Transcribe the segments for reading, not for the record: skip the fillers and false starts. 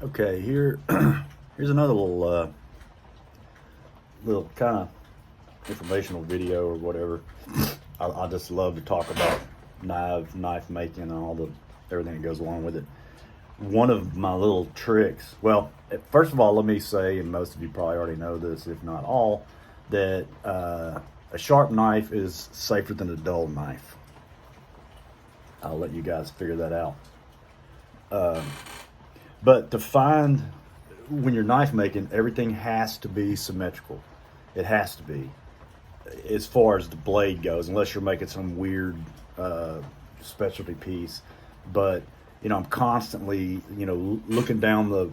Okay, here's another little kind of informational video or whatever. I just love to talk about knife making and all the everything that goes along with it. One of my little tricks. Well, first of all, let me say, and most of you probably already know this, if not all, that a sharp knife is safer than a dull knife. I'll let you guys figure that out. But to find when you're knife making, everything has to be symmetrical. It has to be, as far as the blade goes, unless you're making some weird specialty piece. But I'm constantly looking down the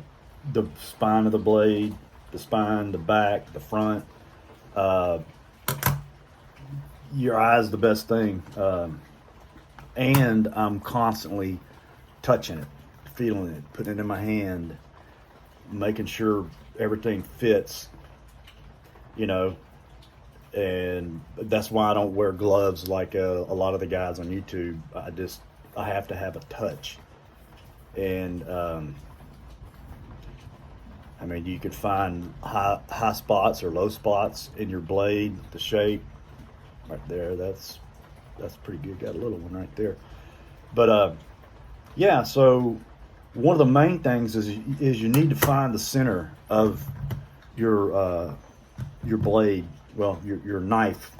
spine of the blade, the spine, the back, the front. Uh, your eye's the best thing, and I'm constantly touching it, feeling it, putting it in my hand, making sure everything fits, and that's why I don't wear gloves like a lot of the guys on YouTube. I have to have a touch, and I mean, you could find high spots or low spots in your blade, the shape, right there. That's pretty good. Got a little one right there, but yeah. So one of the main things is you need to find the center of your blade. Well, your knife,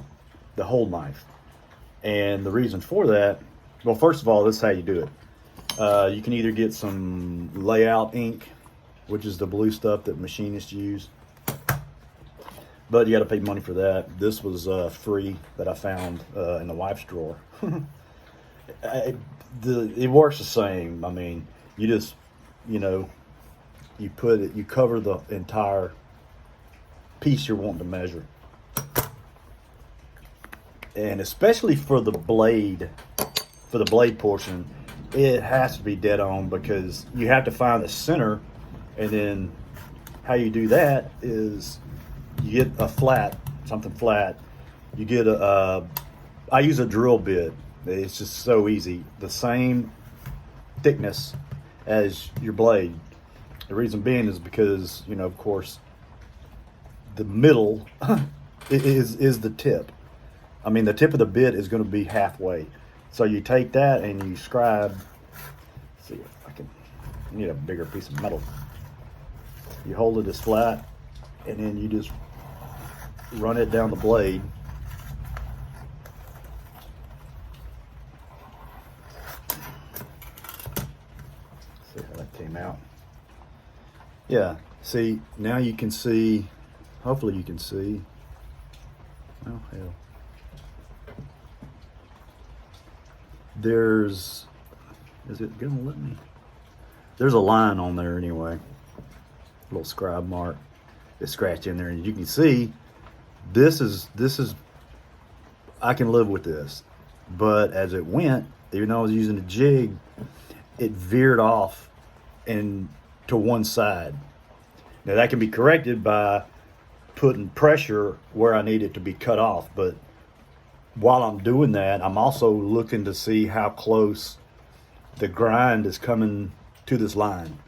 the whole knife, and the reason for that. Well, first of all, this is how you do it. You can either get some layout ink, which is the blue stuff that machinists use, but you got to pay money for that. This was free that I found in the wife's drawer. It works the same. I mean, you just you put it, you cover the entire piece you're wanting to measure, and especially for the blade portion, it has to be dead on, because you have to find the center. And then how you do that is you get something flat. You get I use a drill bit. It's just so easy. The same thickness as your blade. The reason being is because, of course, the middle is the tip. I mean, the tip of the bit is going to be halfway. So you take that and you scribe. Let's see if I need a bigger piece of metal. You hold it as flat, and then you just run it down the blade. See how that came out. Yeah, see, now you can see, hopefully you can see. Oh, hell. Is it gonna let me? There's a line on there anyway. A little scribe mark. It's scratched in there, and you can see this is I can live with this. But as it went, even though I was using a jig, it veered off and to one side. Now that can be corrected by putting pressure where I need it to be cut off, but while I'm doing that, I'm also looking to see how close the grind is coming to this line.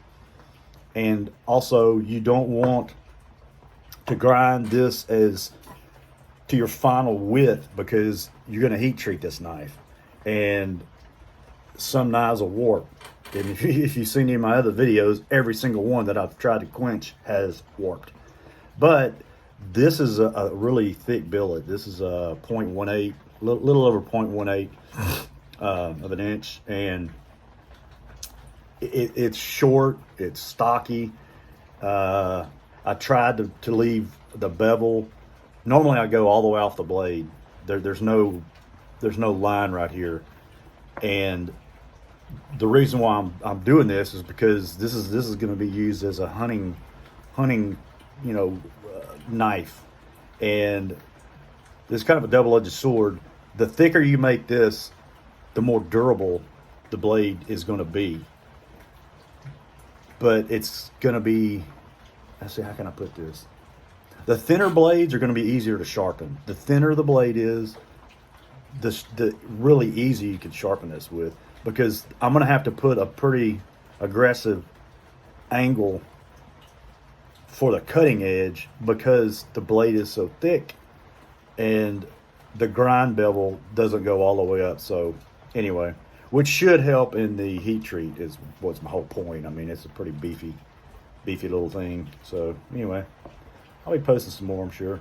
And also, you don't want to grind this as to your final width, because you're going to heat treat this knife, and some knives will warp. And if you've seen any of my other videos, every single one that I've tried to quench has warped. But this is a really thick billet. This is a 0.18, little over 0.18 of an inch, and it's short, it's stocky. I tried to leave the bevel. Normally I go all the way off the blade. There's no line right here, and the reason why I'm doing this is because this is going to be used as a hunting knife, and it's kind of a double-edged sword. The thicker you make this, the more durable the blade is going to be. But it's going to be, let's see, how can I put this? The thinner blades are going to be easier to sharpen. The thinner the blade is, the really easy you can sharpen this with, because I'm going to have to put a pretty aggressive angle for the cutting edge because the blade is so thick and the grind bevel doesn't go all the way up. So anyway, which should help in the heat treat is what's my whole point. I mean, it's a pretty beefy little thing. So anyway, I'll be posting some more, I'm sure.